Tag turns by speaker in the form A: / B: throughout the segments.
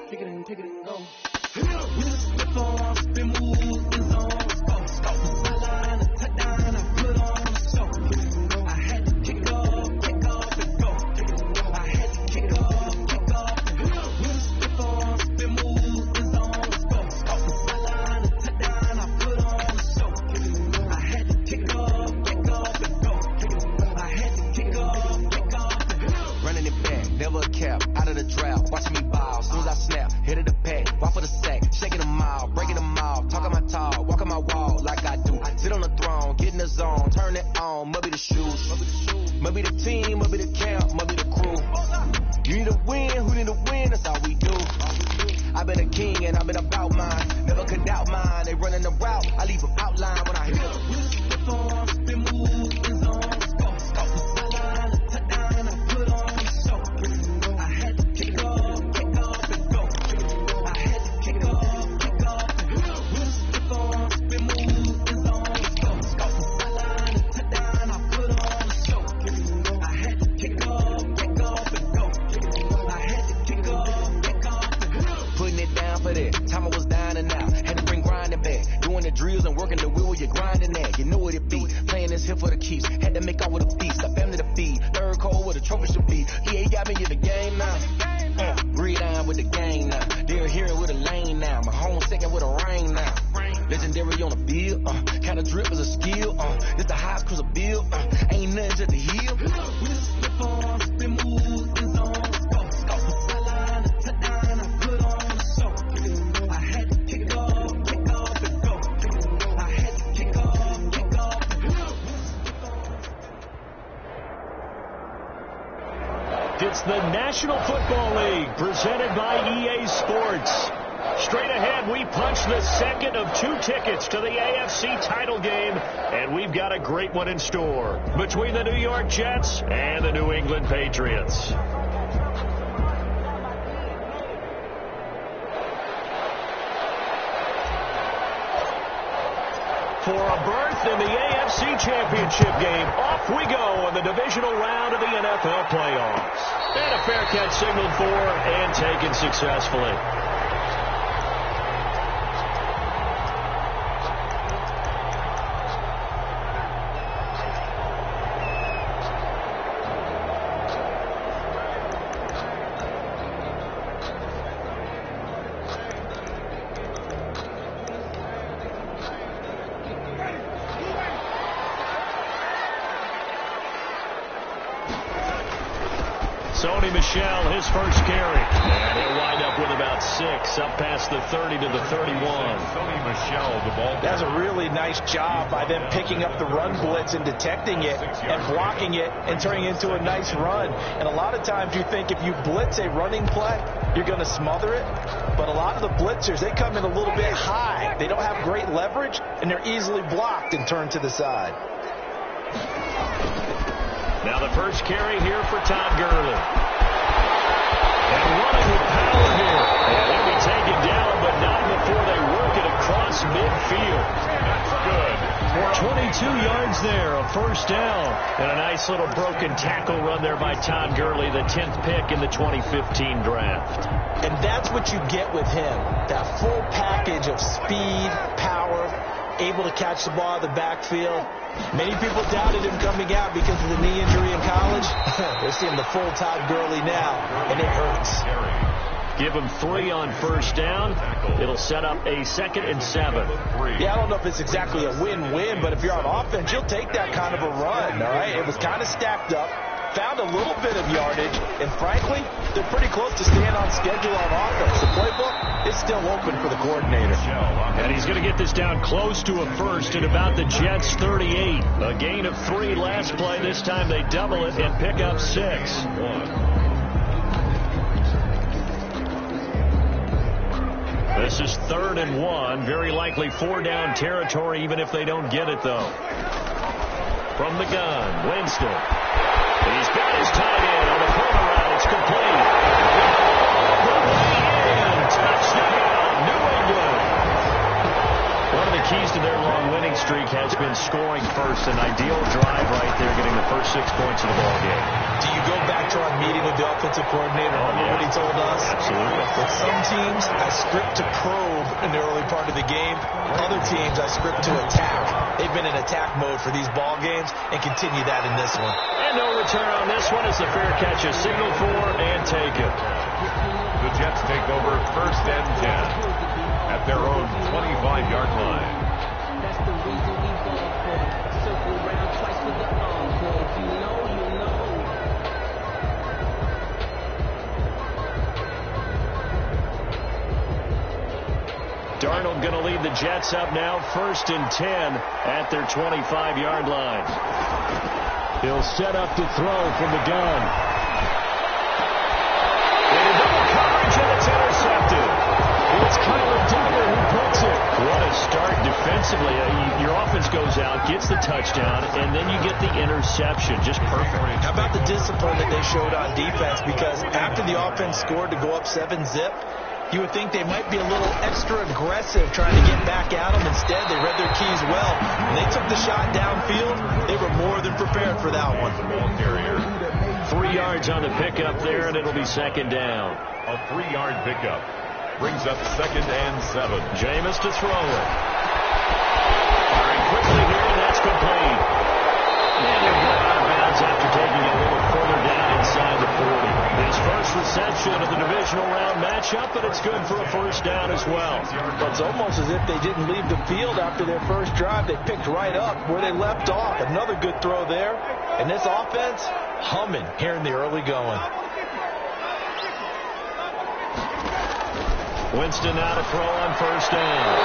A: Kick it and go. We just flip on, spin moves, in zone, go. Sideline, a touchdown, I put on the show. I had to kick off and go. I had to kick off and go. We just flip on, spin moves, in zone, go. Sideline, a touchdown, I put on the show. I had to kick off and go. I had to kick off and go.
B: Running it back, never a cap, out of the draft, watching me ball, soon as I snap, hit of the pack, walk for the sack, shaking them all, breaking them all, talking my talk, walking my wall like I do, sit on the throne, get in the zone, turn it on, must be the shoes, must be the team, must be the camp, must be the crew, you need a win, who need a win, that's all we do, I've been a king and I've been about mine, never could doubt mine, they running the route, I leave them outline when I hit them.
A: We just flip on, spin moves, in zone, go. Sideline, a touchdown, I put on the show. I had to kick off and go. I had to kick off and go. We just flip on, spin moves, in zone, go. Sideline, a touchdown, I put on the show. I had to kick off and go. I had to kick off and go.
B: Putting it down for that, time I was down and out, had to bring grinding back, doing the drills and working the wheel, you're grinding that, you know what it be, playing this here for the keeps, had to make out with a feast, a family to feed, third cold where the trophy should be, EA got me in the game now, breathe down with the game now, they're here with a lane now, my home second with a rain now, legendary on the field, kind of drip is a skill, this the highest cruiser bill, ain't nothing just the heel.
A: We just flip on, spin moves, in zone, go. Sideline, a touchdown, I put on the show. I had to kick off and go. I had to kick off and go.
C: It's the National Football League presented by EA Sports. Straight ahead, we punch the second of 2 tickets to the AFC title game, and we've got a great one in store between the New York Jets and the New England Patriots. For a berth in the AFC Championship game, off we go on the divisional round of the NFL playoffs. And a fair catch signaled for and taken successfully. Sony Michel, his first carry. And he'll wind up with about 6, up past the 30 to the 31.
D: Sony Michel, the ball.
E: That's a really nice job by them picking up the run blitz and detecting it and blocking it and turning it into a nice run. And a lot of times you think if you blitz a running play, you're going to smother it. But a lot of the blitzers, they come in a little bit high. They don't have great leverage, and they're easily blocked and turned to the side.
C: Now the first carry here for Todd Gurley. And running with power here. And he'll be taken down, but not before they work it across midfield.
D: That's good.
C: 22 yards there, a first down. And a nice little broken tackle run there by Todd Gurley, the 10th pick in the 2015 draft.
E: And that's what you get with him. That full package of speed, power, able to catch the ball in the backfield. Many people doubted him coming out because of the knee injury in college. They're seeing the full Todd Gurley now, and it hurts.
C: Give him 3 on first down. It'll set up a 2nd and 7.
E: Yeah, I don't know if it's exactly a win-win, but if you're on offense, you'll take that kind of a run, all right? It was kind of stacked up, found a little bit of yardage, and frankly, they're pretty close to staying on schedule on offense. The playbook is still open for the coordinator.
C: And he's going to get this down close to a first at about the Jets' 38. A gain of 3 last play. This time they double it and pick up 6. This is 3rd and 1. Very likely 4-down territory, even if they don't get it, though. From the gun, Winston. He's got his tight end on the corner route. It's complete. Touchdown, New England. One of the keys to their long winning streak has been been scoring first. An ideal drive right there, getting the first 6 points of the ball game.
E: Do you go back to our meeting with the offensive coordinator? Remember what he told us?
C: Absolutely.
E: With some teams, I script to probe in the early part of the game. Other teams, I script to attack. They've been in attack mode for these ball games and continue that in this one.
C: And no return on this one as the fair catch is signaled for and taken.
D: The Jets take over 1st and 10 at their own 25-yard line.
A: That's the reason we ball for. Circle around twice with the encore. If you know, you know.
C: Darnold going to lead the Jets up now 1st and 10 at their 25-yard line. He'll set up to throw from the gun. Into double coverage, and it's intercepted. It's Kyler Duggar who puts it. What a start defensively. Your offense goes out, gets the touchdown, and then you get the interception. Just perfect.
E: How about the discipline that they showed on defense? Because after the offense scored to go up 7-zip, you would think they might be a little extra aggressive trying to get back at them. Instead, they read their keys well. When they took the shot downfield, they were more than prepared for that one.
C: 3 yards on the pickup there, and it'll be 2nd down.
D: A 3-yard pickup brings up 2nd and 7.
C: Jameis to throw it. Firing quickly here, and that's complete. And they're going out of bounds after taking it a little further down inside the 40. His first reception of the divisional round matchup, but it's good for a 1st down as well.
E: It's almost as if they didn't leave the field after their first drive. They picked right up where they left off. Another good throw there. And this offense, humming here in the early going.
C: Winston now to throw on 1st down.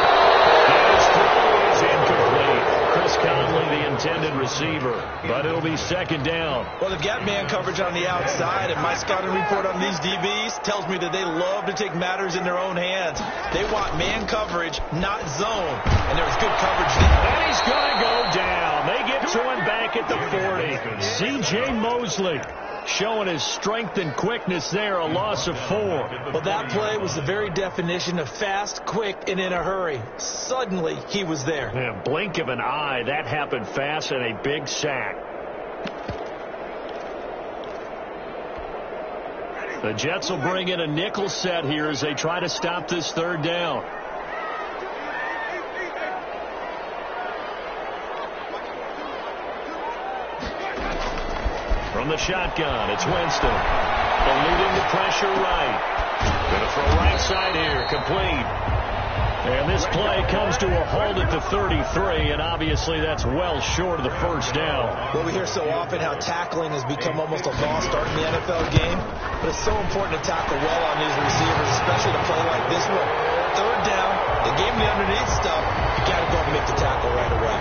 C: His throw is incomplete. Chris Conley, the intended receiver, but it'll be 2nd down.
E: Well, they've got man coverage on the outside, and my scouting report on these DBs tells me that they love to take matters in their own hands. They want man coverage, not zone, and there was good coverage there.
C: And he's going to go down. They get to him back at the 40. C.J. Mosley showing his strength and quickness there, a loss of 4.
E: Well, that play was the very definition of fast, quick, and in a hurry. Suddenly, he was there.
C: Yeah, blink of an eye, that happened fast, and a big sack. The Jets will bring in a nickel set here as they try to stop this 3rd down. From the shotgun, it's Winston. Eluding the pressure right. Going to throw right side here, complete. And this play comes to a halt at the 33, and obviously that's well short of the 1st down.
E: Well, we hear so often how tackling has become almost a lost art in the NFL game, but it's so important to tackle well on these receivers, especially to play like this one. 3rd down, they gave him the underneath stuff. You got to go and make the tackle right away.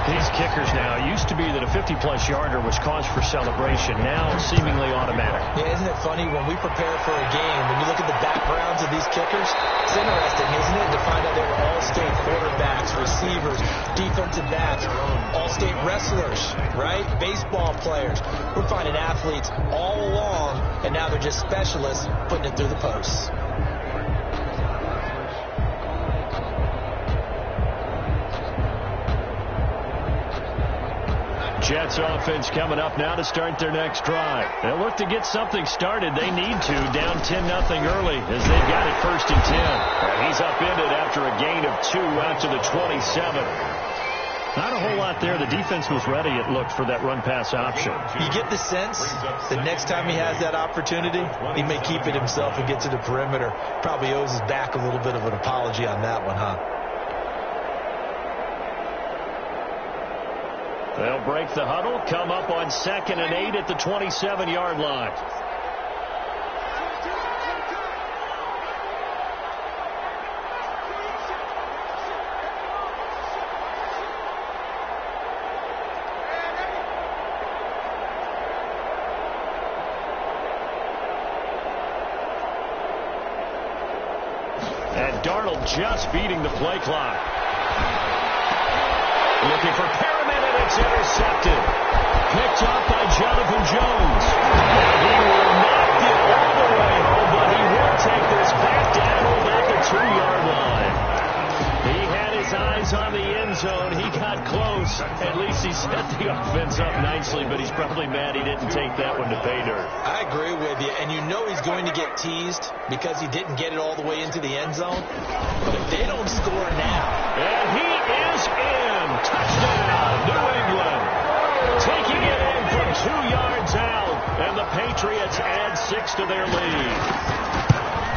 C: These kickers now, it used to be that a 50-plus yarder was cause for celebration. Now seemingly automatic.
E: Yeah, isn't it funny when we prepare for a game, when you look at the backgrounds of these kickers, it's interesting, isn't it, to find out they were all-state quarterbacks, receivers, defensive backs, all-state wrestlers, right? Baseball players. We're finding athletes all along, and now they're just specialists putting it through the posts.
C: Jets offense coming up now to start their next drive. They'll look to get something started. They need to, down 10-0 early as they've got it 1st and 10. And he's upended after a gain of 2 out to the 27. Not a whole lot there. The defense was ready, it looked, for that run-pass option.
E: You get the sense that next time he has that opportunity, he may keep it himself and get to the perimeter. Probably owes his back a little bit of an apology on that one, huh?
C: They'll break the huddle, come up on 2nd and 8 at the 27-yard line. And Darnold just beating the play clock. Looking for Perriman, and it's intercepted. Picked up by Jonathan Jones. He will not get all the way home, but he will take this back down back at 2-yard line. He had his eyes on the end zone. He got close. obviously, but he's probably mad he didn't take that one to pay dirt.
E: I agree with you, and you know he's going to get teased because he didn't get it all the way into the end zone. But if they don't score now...
C: And he is in. Touchdown, New England. Taking it in from 2 yards out, and the Patriots add 6 to their lead.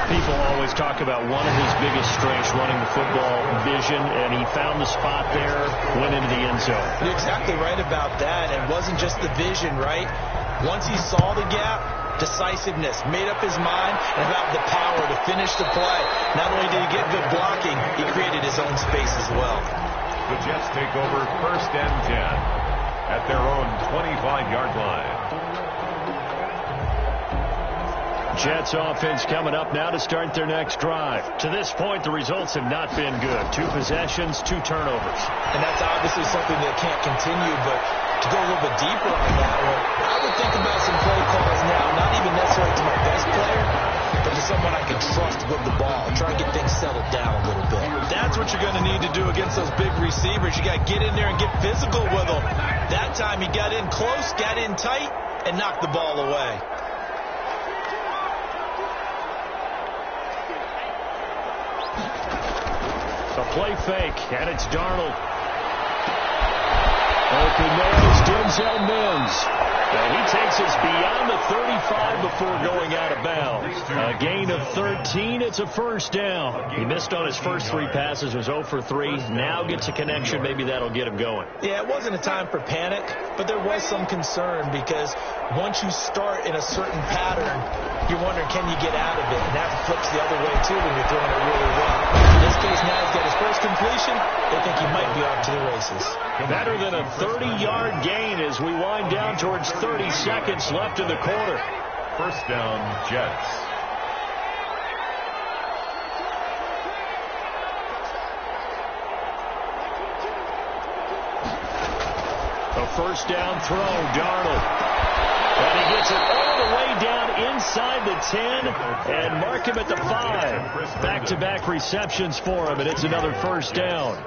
C: People always talk about one of his biggest strengths, running the football, vision, and he found the spot there, went into the end zone.
E: You're exactly right about that. It wasn't just the vision, right? Once he saw the gap, decisiveness, made up his mind, and about the power to finish the play. Not only did he get good blocking, he created his own space as well.
D: The Jets take over 1st and 10 at their own 25-yard line.
C: Jets offense coming up now to start their next drive. To this point, the results have not been good. 2 possessions, 2 turnovers.
E: And that's obviously something that can't continue, but to go a little bit deeper on that one, I would think about some play calls now, not even necessarily to my best player, but to someone I can trust with the ball. Try and get things settled down a little bit. That's what you're going to need to do against those big receivers. You got to get in there and get physical with them. That time he got in close, got in tight, and knocked the ball away.
C: A play fake, and it's Darnold. Open nose, Denzel Mims. And he takes us beyond the 35 before going out of bounds. A gain of 13, it's a first down. He missed on his first 3 passes, was 0 for 3. Now gets a connection, maybe that'll get him going.
E: Yeah, it wasn't a time for panic, but there was some concern because once you start in a certain pattern, you're wondering, can you get out of it? And that flips the other way, too, when you're throwing it really well. In this case, now he's got his first completion. They think he might be off to the races.
C: Better than a 30-yard gain as we wind down towards 30 seconds left in the quarter.
D: First down, Jets.
C: A first down throw, Darnold. And he gets it all the way down inside the 10 and mark him at the 5. Back-to-back receptions for him, and it's another first down.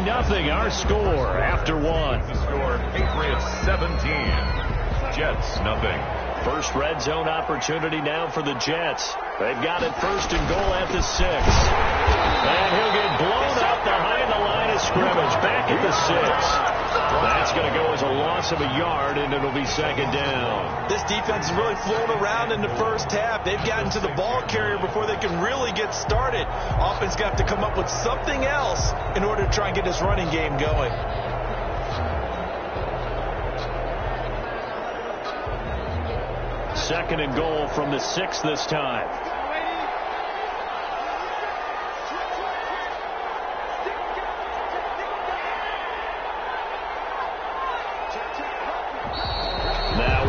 C: Nothing, our score after 1.
D: The score, Patriots 17, Jets nothing.
C: First red zone opportunity now for the Jets. They've got it 1st and goal at the 6. And he'll get blown out behind the line of scrimmage. Back at the 6. That's going to go as a loss of a yard, and it'll be 2nd down.
E: This defense has really flown around in the first half. They've gotten to the ball carrier before they can really get started. Offense got to come up with something else in order to try and get this running game going.
C: Second and goal from the 6 this time.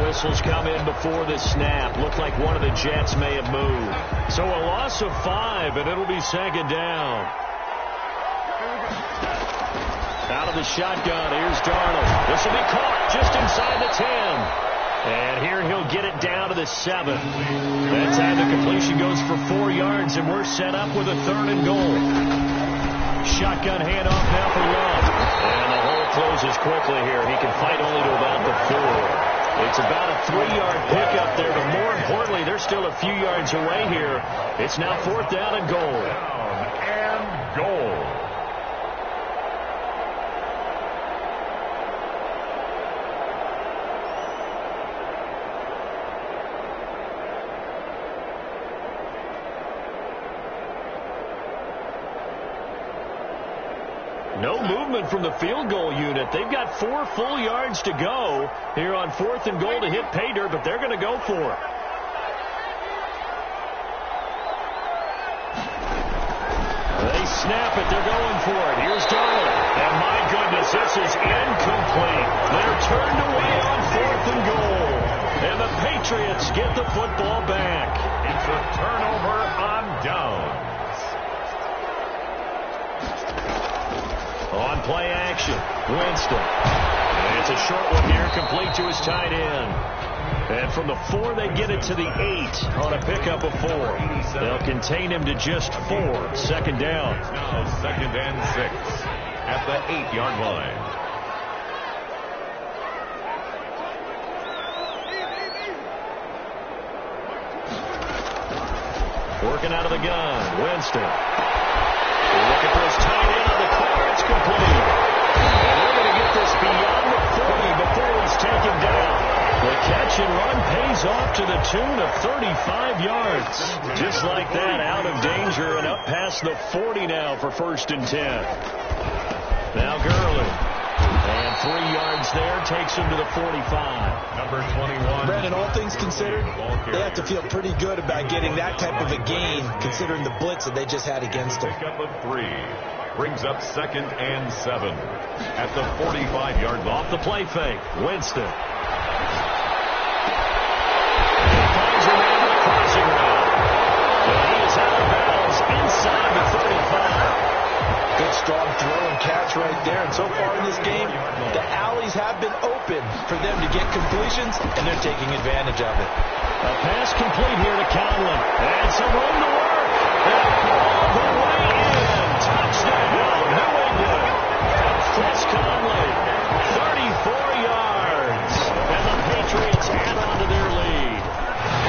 C: Whistles come in before the snap. Looked like one of the Jets may have moved. So a loss of 5, and it'll be 2nd down. Out of the shotgun, here's Darnold. This will be caught just inside the 10. And here he'll get it down to the 7. That time the completion goes for 4 yards, and we're set up with a 3rd and goal. Shotgun handoff now for Love. And the hole closes quickly here. He can fight only to about the 4. It's about a 3-yard pickup there, but more importantly, they're still a few yards away here. It's now 4th down and goal.
D: Down and goal.
C: No movement from the field goal unit. They've got 4 full yards to go here on 4th and goal to hit pay dirt, but they're going to go for it. They snap it. They're going for it. Here's Darnold. And my goodness, this is incomplete. They're turned away on 4th and goal. And the Patriots get the football back.
D: It's a turnover on down.
C: On play action, Winston. And it's a short one here, complete to his tight end. And from the 4, they get it to the 8 on a pickup of 4. They'll contain him to just 4. Second down.
D: Now 2nd and 6 at the 8-yard line.
C: Working out of the gun, Winston. Looking for his tight end on the corner. It's complete. And they're going to get this beyond the 40 before he's taken down. The catch and run pays off to the tune of 35 yards. Just like that, out of danger and up past the 40 now for 1st and 10. Now Gurley. And 3 yards there takes him to the 45.
D: Number 21.
E: Brandon, all things considered, they have to feel pretty good about getting that type of a gain, considering the blitz that they just had against them.
D: Pickup of 3 brings up 2nd and 7 at the 45-yard line.
C: Off the play fake, Winston. He finds a man with a crossing route. And he is out of bounds inside the 35.
E: Good strong throw and catch right there. And so far in this game, the alleys have been open for them to get completions, and they're taking advantage of it.
C: A pass complete here to Conlon. And some room to work. And all the way in. Touchdown, New England. Chris Conley, 34 yards. And the Patriots add on to their lead.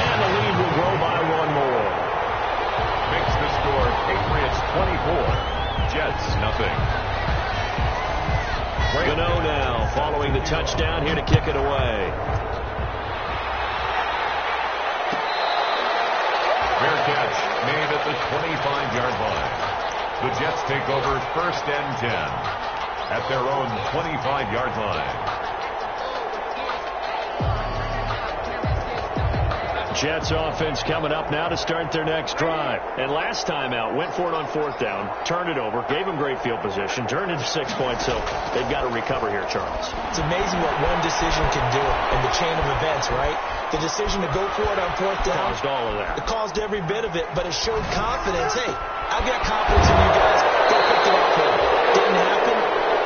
C: And the lead will grow by 1 more.
D: Makes the score Patriots 24. Jets, nothing.
C: Gano now following the touchdown here to kick it away.
D: Fair catch made at the 25-yard line. The Jets take over 1st and 10 at their own 25-yard line.
C: Jets offense coming up now to start their next drive. And last time out, went for it on 4th down, turned it over, gave them great field position, turned into 6 points, so they've got to recover here, Charles.
E: It's amazing what one decision can do in the chain of events, right? The decision to go for it on 4th down.
C: Caused all of that.
E: It caused every bit of it, but it showed confidence. Hey, I've got confidence in you guys. Go pick it up for me. Didn't happen.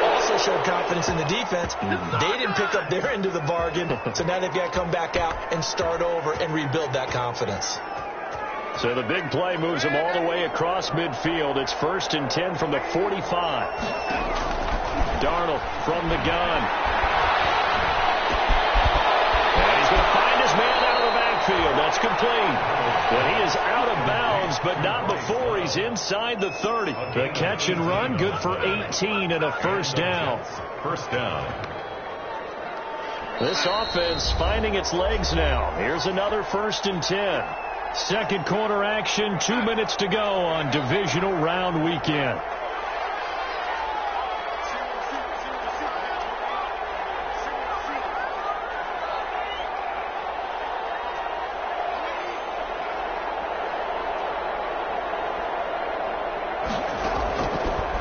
E: Also showed confidence in the defense. They didn't pick up their end of the bargain, so now they've got to come back out and start over and rebuild that confidence.
C: So the big play moves them all the way across midfield. It's 1st and 10 from the 45. Darnold from the gun. And he's going to find his man out of the backfield. That's complete. But he is out of bounds, but not before he's inside the 30. The catch and run, good for 18 and a 1st down.
D: 1st down.
C: This offense finding its legs now. Here's another 1st and 10. Second quarter action, 2 minutes to go on divisional round weekend.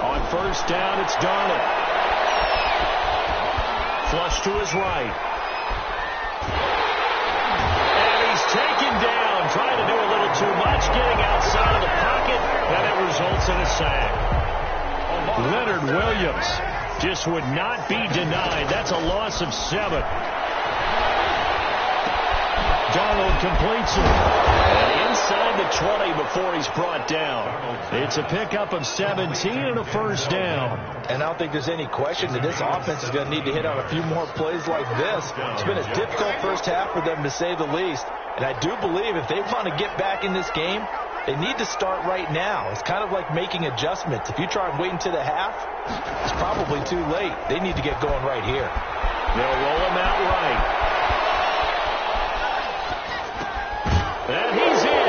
C: On 1st down, it's Darnold. Flush to his right. And he's taken down, trying to do a little too much, getting outside of the pocket, and it results in a sack. Leonard Williams just would not be denied. That's a loss of 7. Darnold completes it. And inside the 20 before he's brought down. It's a pickup of 17 and a 1st down.
E: And I don't think there's any question that this offense is going to need to hit on a few more plays like this. It's been a difficult first half for them, to say the least. And I do believe if they want to get back in this game, they need to start right now. It's kind of like making adjustments. If you try and wait until the half, it's probably too late. They need to get going right here.
C: They'll roll him out right. And he's in.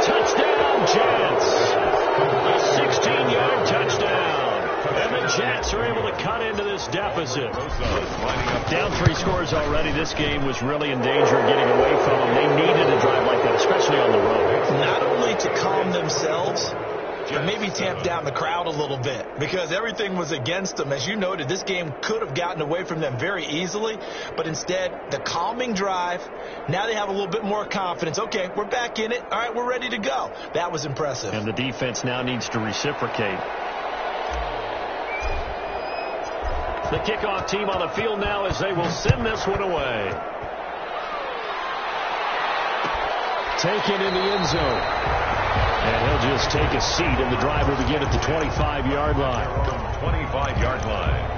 C: Touchdown, Jets. A 16-yard touchdown. And the Jets are able to cut into this deficit. Down 3 scores already. This game was really in danger of getting away from them. They needed a drive like that, especially on the road.
E: Not only to calm themselves, but maybe tamp down the crowd a little bit, because everything was against them. As you noted, this game could have gotten away from them very easily, but instead, the calming drive, now they have a little bit more confidence. Okay, we're back in it. All right, we're ready to go. That was impressive.
C: And the defense now needs to reciprocate. The kickoff team on the field now as they will send this one away. Taken in the end zone. And he'll just take a seat, and the drive will begin at the 25-yard line.
D: 25-yard line.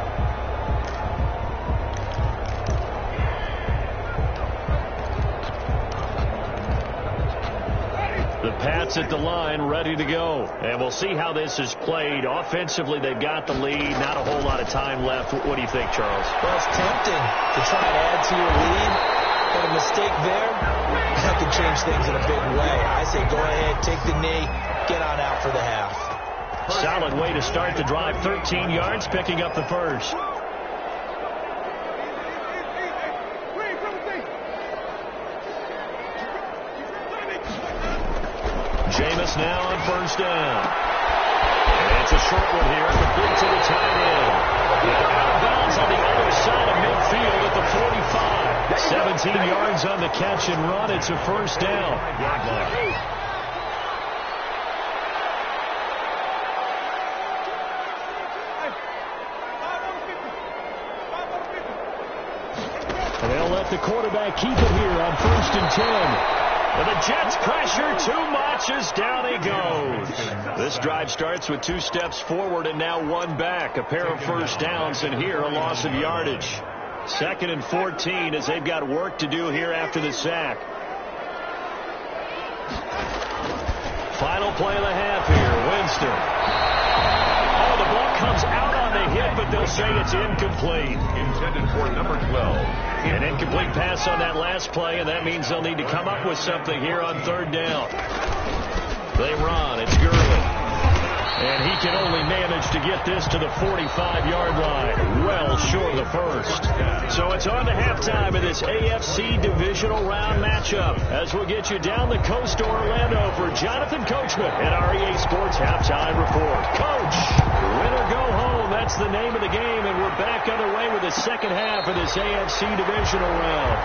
C: The Pats at the line, ready to go. And we'll see how this is played. Offensively, they've got the lead. Not a whole lot of time left. What do you think, Charles?
E: Well, it's tempting to try and add to your lead. But a mistake there, that can change things in a big way. I say go ahead, take the knee, get on out for the half.
C: Solid way to start the drive. 13 yards, picking up the first. Jameis now on first down. And it's a short one here, complete to the tight end. And out of bounds on the other side of midfield at the 45. 17 yards on the catch and run. It's a first down. And they'll let the quarterback keep it here on first and 10. And the Jets pressure too much as down he goes. This drive starts with 2 steps forward and now 1 back. A pair of first downs, and here a loss of yardage. 2nd and 14 as they've got work to do here after the sack. Final play of the half here. Winston. Oh, the ball comes out on the hit, but they'll say it's incomplete.
D: Intended for number 12.
C: An incomplete pass on that last play, and that means they'll need to come up with something here on third down. They run. It's Gurley. And he can only manage to get this to the 45-yard line. Well short of the first. So it's on to halftime of this AFC divisional round matchup as we'll get you down the coast to Orlando for Jonathan Coachman and our EA Sports Halftime Report. Coach, win or go home, that's the name of the game, and we're back underway with the second half of this AFC divisional round.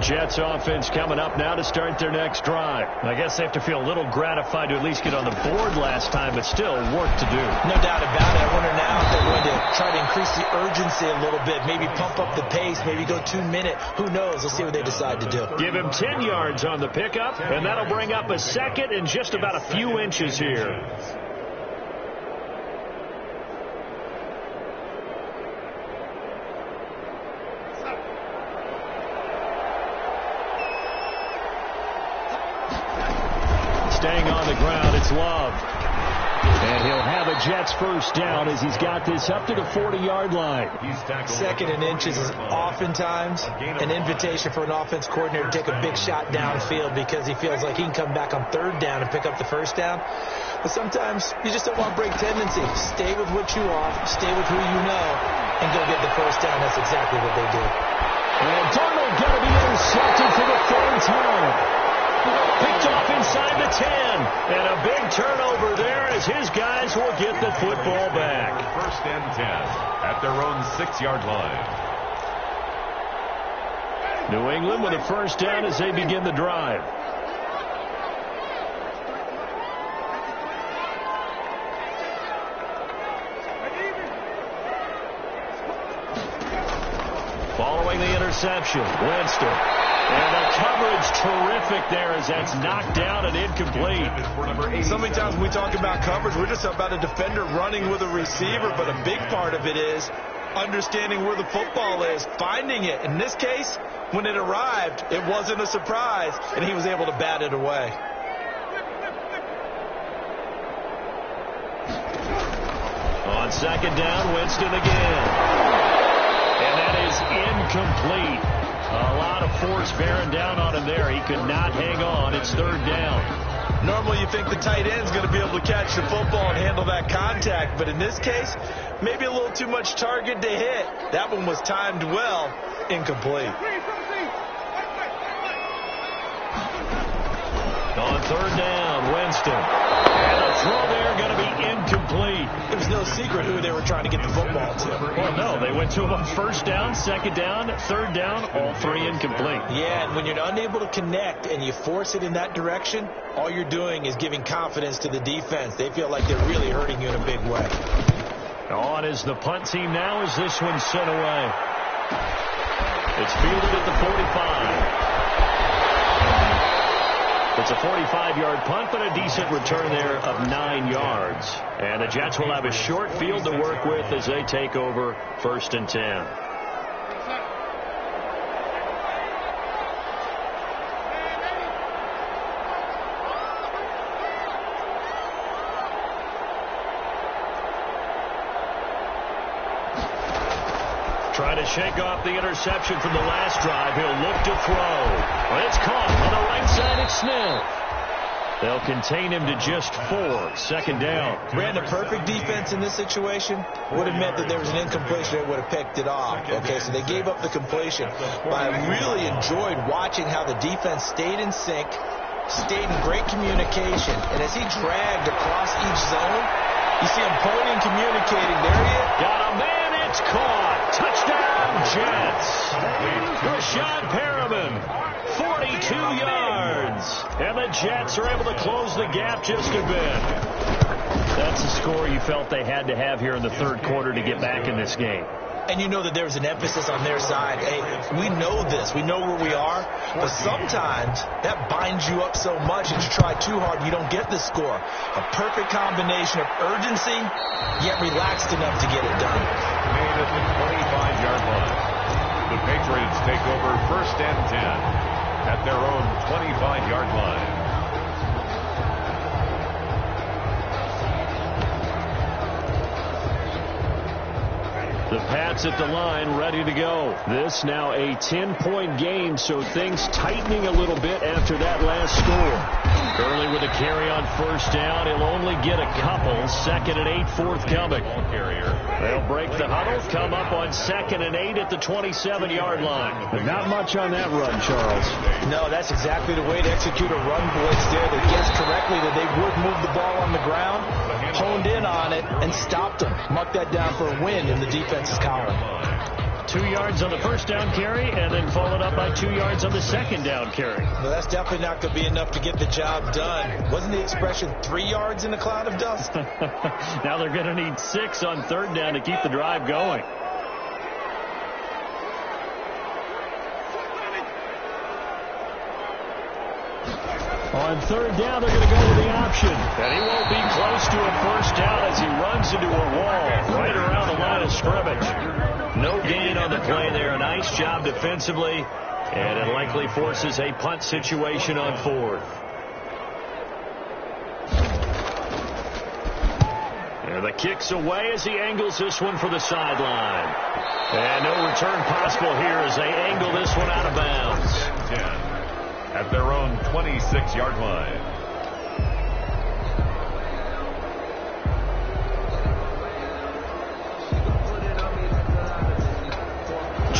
C: Jets offense coming up now to start their next drive. I guess they have to feel a little gratified to at least get on the board last time, but still work to do.
E: No doubt about it. I wonder now if they're going to try to increase the urgency a little bit, maybe pump up the pace, maybe go 2-minute. Who knows? Let's see what they decide to do.
C: Give him 10 yards on the pickup, and that'll bring up a second and just about a few inches here. Staying on the ground, it's Love. And he'll have a Jets first down as he's got this up to the 40-yard line.
E: 2nd and inches is oftentimes an invitation for an offense coordinator to take a big shot downfield because he feels like he can come back on third down and pick up the first down. But sometimes you just don't want break tendency. Stay with what you are, stay with who you know, and go get the first down. That's exactly what they did.
C: And Darnold going to be intercepted for the 3rd time. Picked off inside the 10. And a big turnover there as his guys will get the football back.
D: 1st and 10 at their own 6-yard line.
C: New England with a first down as they begin the drive. Following the interception, Winston. And the coverage terrific there as that's knocked down and incomplete.
E: So many times when we talk about coverage, we're just about a defender running with a receiver, but a big part of it is understanding where the football is, finding it. In this case, when it arrived, it wasn't a surprise, and he was able to bat it away.
C: On 2nd down, Winston again. And that is incomplete. A lot of force bearing down on him there. He could not hang on. It's 3rd down.
E: Normally you think the tight end's going to be able to catch the football and handle that contact, but in this case, maybe a little too much target to hit. That one was timed well, incomplete.
C: On 3rd down, Winston. And the throw there going to be incomplete.
E: It was no secret who they were trying to get the football to.
C: Well, no, they went to him on first down, second down, third down, all three incomplete.
E: Yeah, and when you're unable to connect and you force it in that direction, all you're doing is giving confidence to the defense. They feel like they're really hurting you in a big way.
C: On is the punt team now as this one's sent away. It's fielded at the 45. It's a 45-yard punt, but a decent return there of 9 yards. And the Jets will have a short field to work with as they take over 1st and 10. Trying to shake off the interception from the last drive. He'll look to throw. Well, it's caught on the right side. It's Snell. They'll contain him to just 4. Second down.
E: Ran the perfect defense in this situation. Would have meant that there was an incompletion that would have picked it off. Okay, so they gave up the completion. But I really enjoyed watching how the defense stayed in sync, stayed in great communication. And as he dragged across each zone, you see him pointing, communicating. There he is.
C: Got a man. It's caught. Touchdown, Jets. Rashad Perriman, 42 yards. And the Jets are able to close the gap just a bit. That's the score you felt they had to have here in the third quarter to get back in this game.
E: And you know that there's an emphasis on their side. Hey, we know this. We know where we are. But sometimes that binds you up so much that you try too hard, you don't get the score. A perfect combination of urgency, yet relaxed enough to get it done.
D: Made at the 25-yard line. The Patriots take over 1st and 10 at their own 25-yard line.
C: The Pats at the line, ready to go. This now a 10-point game, so things tightening a little bit after that last score. Gurley with a carry on first down. He'll only get a couple. 2nd and 8 forthcoming. They'll break the huddle, come up on 2nd and 8 at the 27-yard line. But not much on that run, Charles.
E: No, that's exactly the way to execute a run blitz there that guessed correctly that they would move the ball on the ground, honed in on it, and stopped them. Mark that down for a win in the defense's column.
C: 2 yards on the first down carry, and then followed up by 2 yards on the second down carry.
E: Well, that's definitely not going to be enough to get the job done. Wasn't the expression 3 yards in a cloud of dust?
C: Now they're going to need 6 on third down to keep the drive going. On third down, they're going to go with the option. And he won't be close to a first down as he runs into a wall right around the line of scrimmage. No gain on the play there. A nice job defensively. And it likely forces a punt situation on 4th. And the kick's away as he angles this one for the sideline. And no return possible here as they angle this one out of bounds.
D: 10 at their own 26-yard line.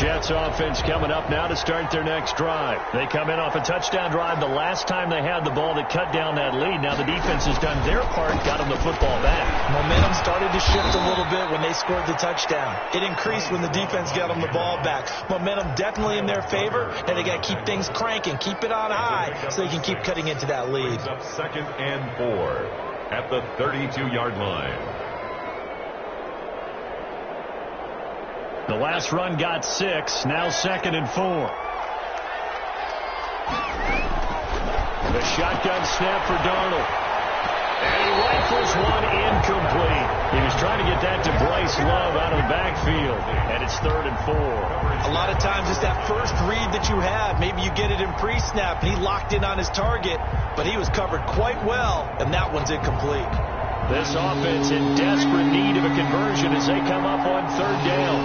C: Jets offense coming up now to start their next drive. They come in off a touchdown drive the last time they had the ball that cut down that lead. Now the defense has done their part, got them the football back.
E: Momentum started to shift a little bit when they scored the touchdown. It increased when the defense got them the ball back. Momentum definitely in their favor, and they got to keep things cranking, keep it on high so they can keep cutting into that lead.
D: Up 2nd and 4 at the 32-yard line.
C: The last run got 6. Now 2nd and 4. The shotgun snap for Darnold. And he rifles one incomplete. He was trying to get that to Bryce Love out of the backfield. And it's 3rd and 4.
E: A lot of times it's that first read that you have. Maybe you get it in pre-snap, and he locked in on his target, but he was covered quite well, and that one's incomplete.
C: This offense in desperate need of a conversion as they come up on 3rd down.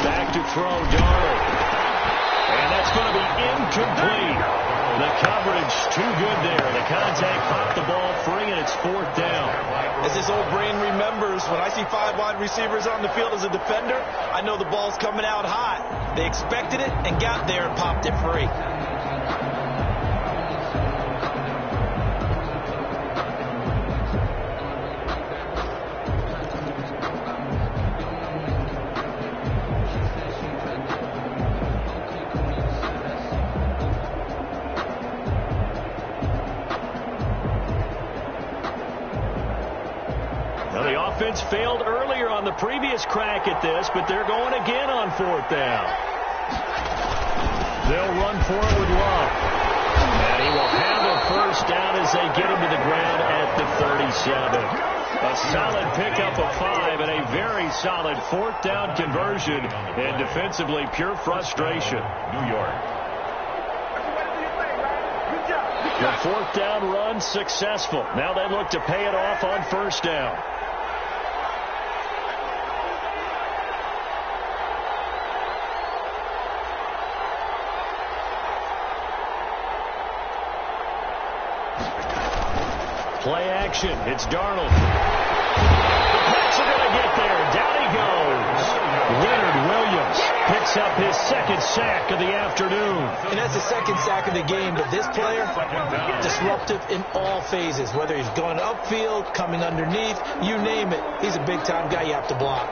C: Back to throw, Darnold. And that's going to be incomplete. The coverage too good there. The contact popped the ball free, and it's 4th down.
E: As this old brain remembers, when I see 5 wide receivers on the field as a defender, I know the ball's coming out hot. They expected it and got there and popped it free.
C: offense failed earlier on the previous crack at this, but they're going again on 4th down. They'll run for it with Love. And he will have a first down as they get him to the ground at the 37. A solid pickup of 5 and a very solid 4th down conversion, and defensively pure frustration.
D: New York.
C: The 4th down run successful. Now they look to pay it off on 1st down. Play action. It's Darnold. The Pats are going to get there. Down he goes. Leonard Williams picks up his 2nd sack of the afternoon.
E: And that's the 2nd sack of the game, but this player, disruptive in all phases, whether he's going upfield, coming underneath, you name it. He's a big-time guy you have to block.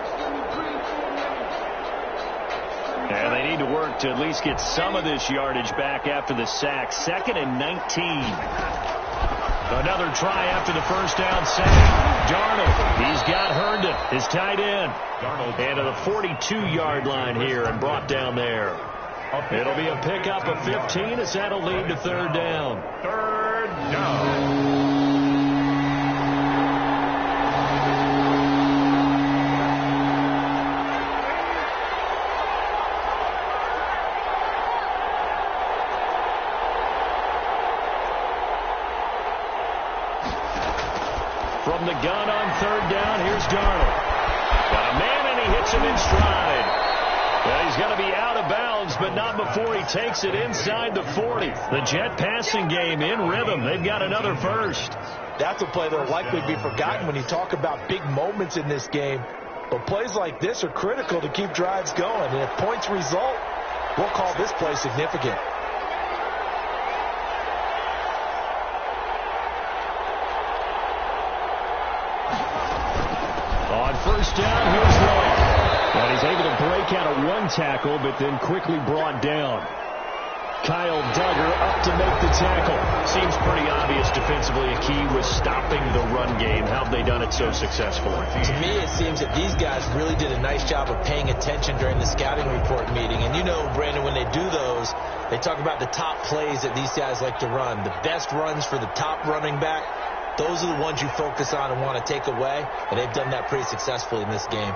C: And they need to work to at least get some of this yardage back after the sack. 2nd and 19. Another try after the first down sack. Darnold, he's got Herndon, his tight end. Darnold, and to the 42-yard line here and brought down there. It'll be a pickup of 15 as that'll lead to 3rd down.
D: 3rd down.
C: From the gun on 3rd down, here's Darnold. Got a man, and he hits him in stride. Well, he's going to be out of bounds, but not before he takes it inside the 40. The Jet passing game in rhythm. They've got another first.
E: That's a play that will likely be forgotten when you talk about big moments in this game. But plays like this are critical to keep drives going. And if points result, we'll call this play significant.
C: On 1st down, here's Love. And he's able to break out of 1 tackle, but then quickly brought down. Kyle Duggar up to make the tackle. Seems pretty obvious defensively a key was stopping the run game. How have they done it so successfully?
E: To me, it seems that these guys really did a nice job of paying attention during the scouting report meeting. And you know, Brandon, when they do those, they talk about the top plays that these guys like to run. The best runs for the top running back. Those are the ones you focus on and want to take away, and they've done that pretty successfully in this game.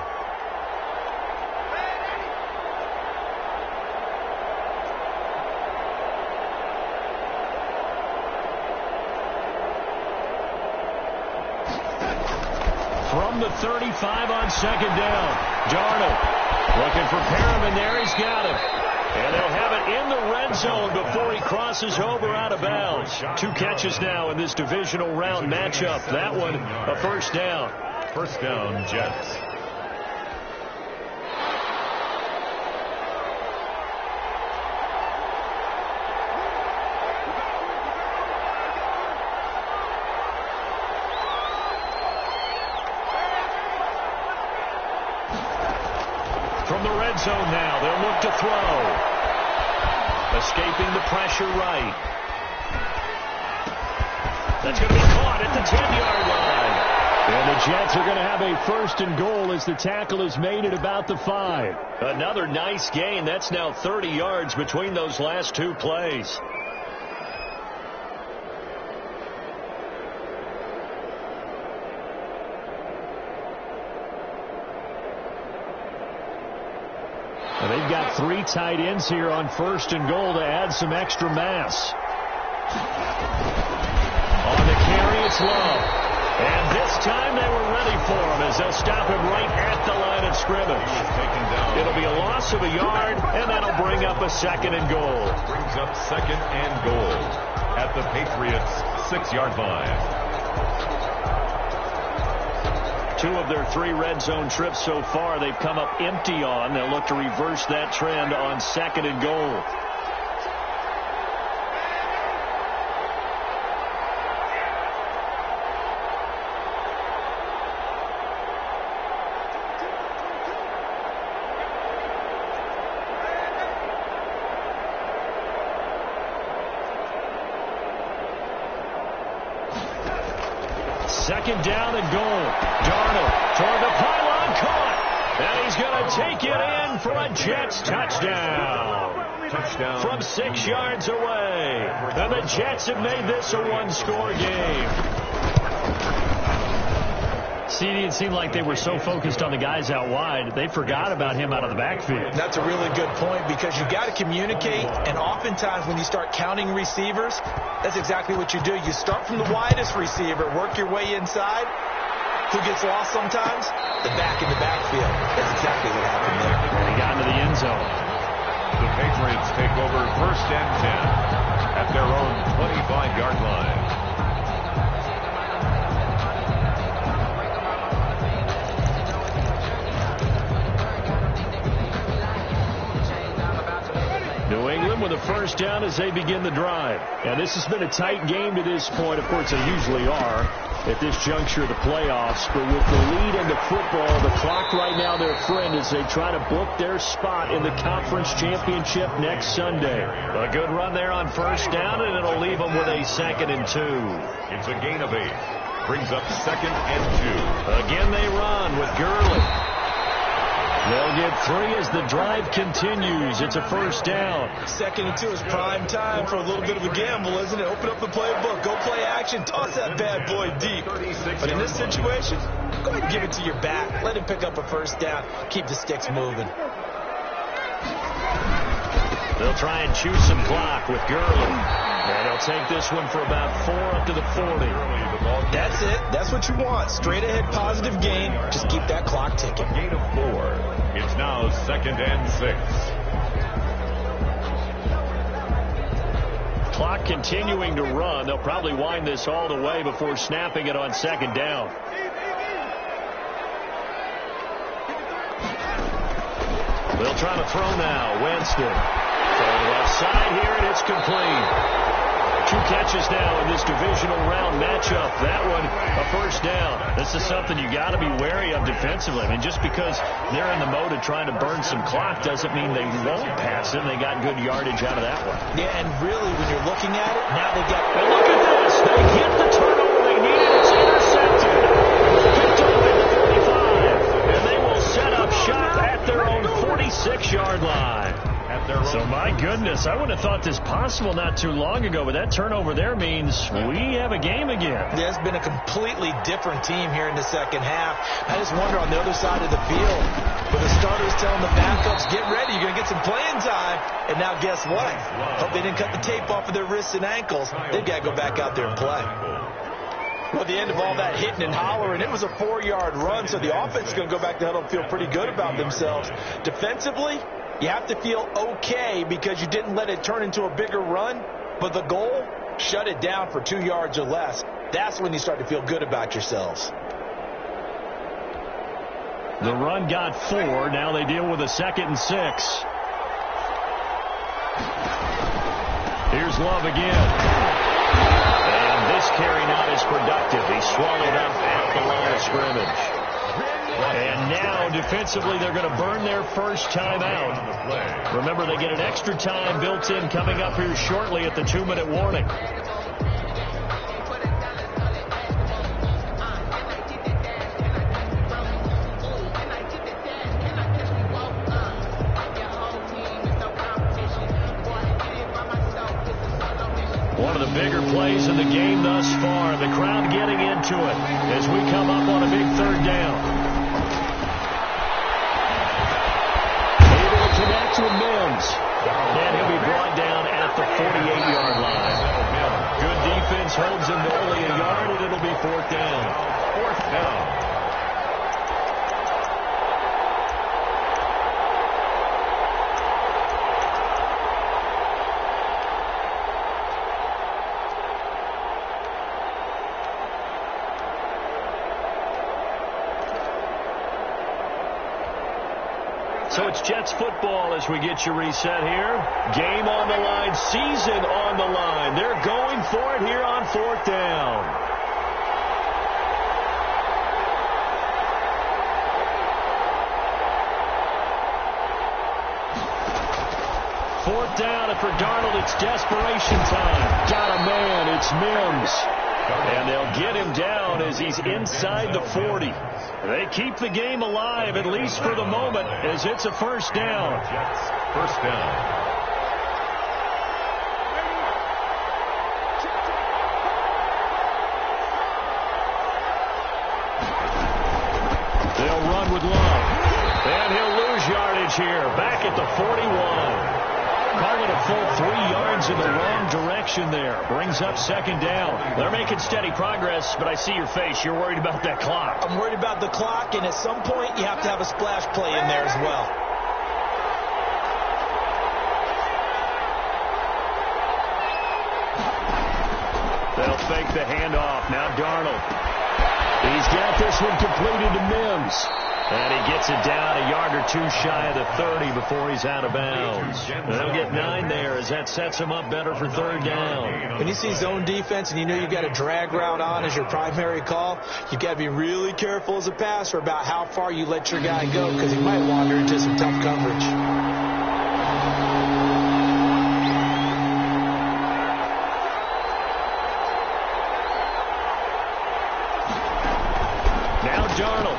C: From the 35 on 2nd down, Darnold looking for Perriman there. He's got him. And they'll have it in the red zone before he crosses over out of bounds. 2 catches now in this divisional round matchup. That one, a first down.
D: First down, Jets.
C: From the red zone now, they'll look to throw. Escaping the pressure right. That's going to be caught at the 10-yard line. And the Jets are going to have a 1st and goal as the tackle is made at about the 5. Another nice gain. That's now 30 yards between those last 2 plays. And they've got 3 tight ends here on 1st and goal to add some extra mass. On the carry, it's Love. And this time they were ready for him as they'll stop him right at the line of scrimmage. It'll be a loss of a yard, and that'll bring up a 2nd and goal.
D: Brings up 2nd and goal at the Patriots' 6-yard line.
C: 2 of their 3 red zone trips so far they've come up empty on. They'll look to reverse that trend on 2nd and goal. Second down and goal. Darnold toward the pylon, caught. And he's going to take it in for a Jets touchdown.
D: Touchdown.
C: From 6 yards away. And the Jets have made this a one-score game. CD, it seemed like they were so focused on the guys out wide, they forgot about him out of the backfield.
E: That's a really good point because you've got to communicate, and oftentimes when you start counting receivers, that's exactly what you do. You start from the widest receiver, work your way inside. Who gets lost sometimes? The back in the backfield. That's exactly what happened there.
C: And he got into the end zone.
D: The Patriots take over 1st and 10 at their own 25-yard line.
C: New England with a first down as they begin the drive. And this has been a tight game to this point. Of course, they usually are at this juncture of the playoffs. But with the lead into football, the clock right now their friend as they try to book their spot in the conference championship next Sunday. A good run there on first down, and it'll leave them with a 2nd and 2.
D: It's a gain of 8. Brings up 2nd and 2.
C: Again they run with Gurley. They'll get 3 as the drive continues. It's a first down.
E: 2nd and 2 is prime time for a little bit of a gamble, isn't it? Open up the playbook. Go play action. Toss that bad boy deep. But in this situation, go ahead and give it to your back. Let him pick up a first down. Keep the sticks moving.
C: They'll try and choose some clock with Gurley. And they'll take this one for about 4 up to the 40.
E: That's it. That's what you want. Straight ahead positive gain. Just keep that clock ticking.
D: Gain of 4. It's now 2nd and 6.
C: Clock continuing to run. They'll probably wind this all the way before snapping it on 2nd down. They'll try to throw now. Winston. From the left side here, and it's complete. 2 catches now in this divisional round matchup. That one, a first down. This is something you got to be wary of defensively. I mean, just because they're in the mode of trying to burn some clock doesn't mean they won't pass it. They got good yardage out of that one.
E: Yeah, and really, when you're looking at it, now they got...
C: And look at this. They hit the turnover they needed. It's intercepted. Picked up at the 45. And they will set up shop at their own 46-yard line. So, my goodness, I wouldn't have thought this possible not too long ago, but that turnover there means we have a game again.
E: Yeah, it's been a completely different team here in the second half. I just wonder on the other side of the field, with the starters telling the backups, get ready, you're going to get some playing time. And now guess what? Hope they didn't cut the tape off of their wrists and ankles. They've got to go back out there and play. Well, at the end of all that hitting and hollering, it was a 4-yard run, so the offense is going to go back to huddle and feel pretty good about themselves. Defensively, you have to feel okay because you didn't let it turn into a bigger run, but the goal, shut it down for 2 yards or less. That's when you start to feel good about yourselves.
C: The run got 4. Now they deal with a 2nd and 6. Here's Love again. And this carry not as productive. He swallowed up at the line of scrimmage. And now, defensively, they're going to burn their first time out. Remember, they get an extra time built in coming up here shortly at the 2-minute warning. One of the bigger plays in the game thus far. The crowd getting into it as we come up on a big 3rd down. Connect to Mims. And he'll be brought down at the 48-yard line. Good defense holds him to only a yard, and it'll be 4th down.
D: 4th down.
C: So it's Jets football as we get you reset here. Game on the line, season on the line. They're going for it here on 4th down. Fourth down, and for Darnold, it's desperation time. Got a man, it's Mims. And they'll get him down as he's inside the 40. They keep the game alive, at least for the moment, as it's a first down.
D: Jets, first down.
C: They'll run with Love. And he'll lose yardage here, back at the 41. Call it a full 3 yards in the wrong direction there. Brings up second down. They're making steady progress, but I see your face. You're worried about that clock.
E: I'm worried about the clock, and at some point you have to have a splash play in there as well.
C: They'll fake the handoff. Now Darnold. He's got this one completed to Mims. And he gets it down a yard or two shy of the 30 before he's out of bounds. They'll get 9 there as that sets him up better for third down.
E: When you see zone defense and you know you've got a drag route on as your primary call, you've got to be really careful as a passer about how far you let your guy go because he might wander into some tough coverage.
C: Now Darnold.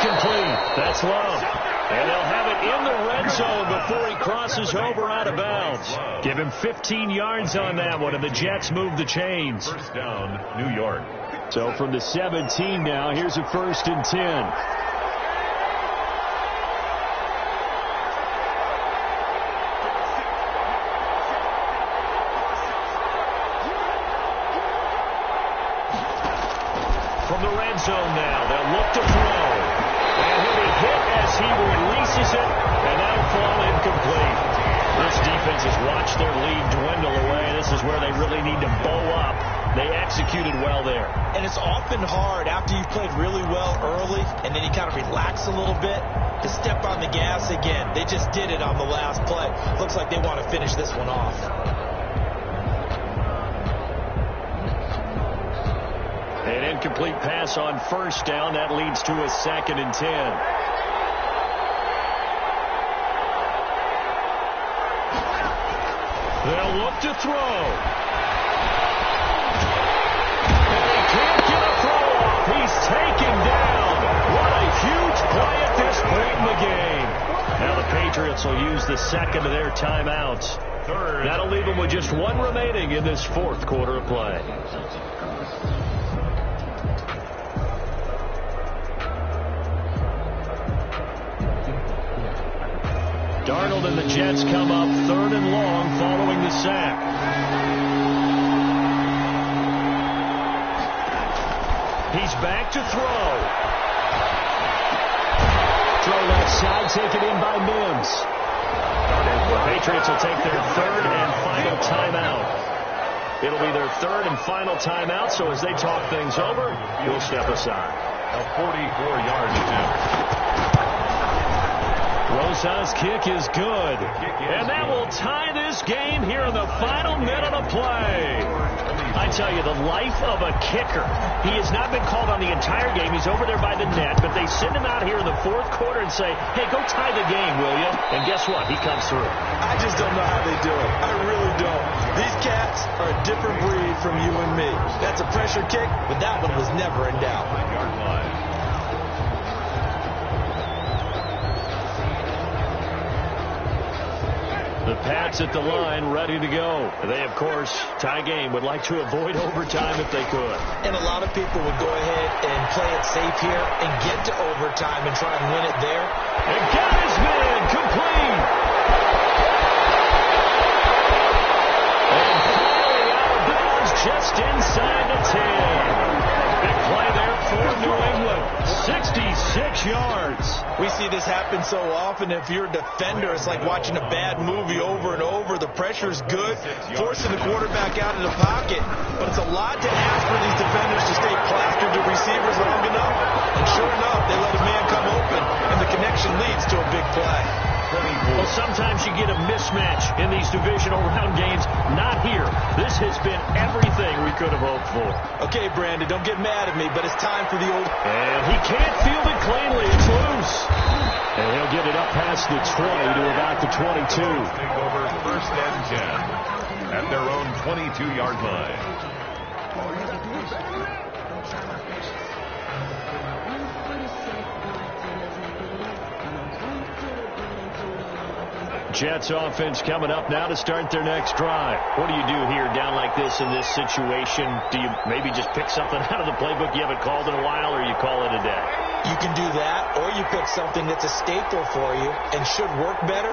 C: Complete. That's Love. And they'll have it in the red zone before he crosses over out of bounds. Give him 15 yards on that one, and the Jets move the chains.
D: First down, New York.
C: So from the 17 now, here's a 1st and 10. From the red zone now, they'll look to throw. Hit as he releases it, and that'll fall incomplete. This defense has watched their lead dwindle away. This is where they really need to bow up. They executed well there. And it's often hard after you've played really well early, and then you kind of relax a little bit, to step on the gas again. They just did it on the last play. Looks like they want to finish this one off. An incomplete pass on first down. That leads to a 2nd and 10. They'll look to throw. And he can't get a throw off. He's taken down. What a huge play at this point in the game. Now the Patriots will use the second of their timeouts. That'll leave them with just 1 remaining in this 4th quarter of play. Darnold and the Jets come up 3rd and long following the sack. He's back to throw. Throw left side, taken in by Mims. The Patriots will take their 3rd and final timeout. It'll be their 3rd and final timeout, so as they talk things over, we'll step aside.
D: A 44-yard attempt.
C: Rosa's kick is good. And that will tie this game here in the final minute of play. I tell you, the life of a kicker. He has not been called on the entire game. He's over there by the net, but they send him out here in the 4th quarter and say, hey, go tie the game, will you? And guess what? He comes through. I just don't know how they do it. I really don't. These cats are a different breed from you and me. That's a pressure kick, but that one was never in doubt.
D: 5-yard line.
C: The Pats at the line, ready to go. They, of course, tie game, would like to avoid overtime if they could. And a lot of people would go ahead and play it safe here and get to overtime and try and win it there. And got his man complete. And falling out of bounds just inside the 10. Big play there for New England. 66 yards. We see this happen so often. If you're a defender, it's like watching a bad movie over and over. The pressure's good, forcing the quarterback out of the pocket. But it's a lot to ask for these defenders to stay plastered to receivers long enough. And sure enough, they let a man come open, and the connection leads to a big play. Well, sometimes you get a mismatch in these divisional round games. Not here. This has been everything we could have hoped for. Okay, Brandon, don't get mad at me, but it's time for the old... And he can't field it cleanly. It's loose. And he'll get it up past the 20 to about the 22.
D: Take over 1st and 10. at their own 22-yard line.
C: Jets offense coming up now to start their next drive. What do you do here down like this in this situation? Do you maybe just pick something out of the playbook you haven't called in a while, or you call it a day?
E: You can do that, or you pick something that's a staple for you and should work better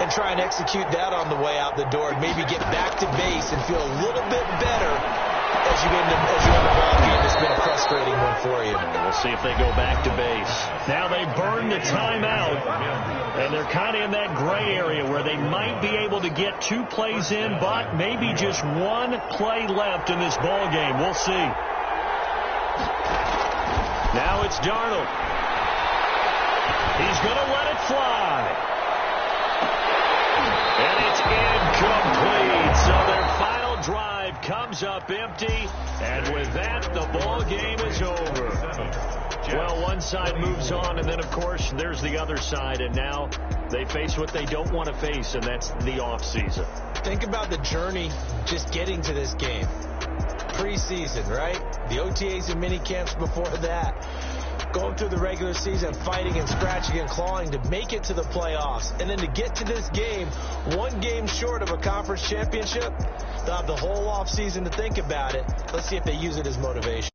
E: and try and execute that on the way out the door and maybe get back to base and feel a little bit better as you end the ball game. It's been a frustrating one for you.
C: We'll see if they go back to base. Now they burn the timeout, and they're kind of in that gray area where they might be able to get 2 plays in, but maybe just 1 play left in this ball game. We'll see. Now it's Darnold. He's going to let it fly. And it's incomplete. So their final drive comes up empty. And with that, the ball game is over. Well, one side moves on, and then, of course, there's the other side. And now they face what they don't want to face, and that's the offseason.
E: Think about the journey just getting to this game. Preseason, right? The OTAs and mini camps before that. Going through the regular season, fighting and scratching and clawing to make it to the playoffs. And then to get to this game, 1 game short of a conference championship. They'll have the whole offseason to think about it. Let's see if they use it as motivation.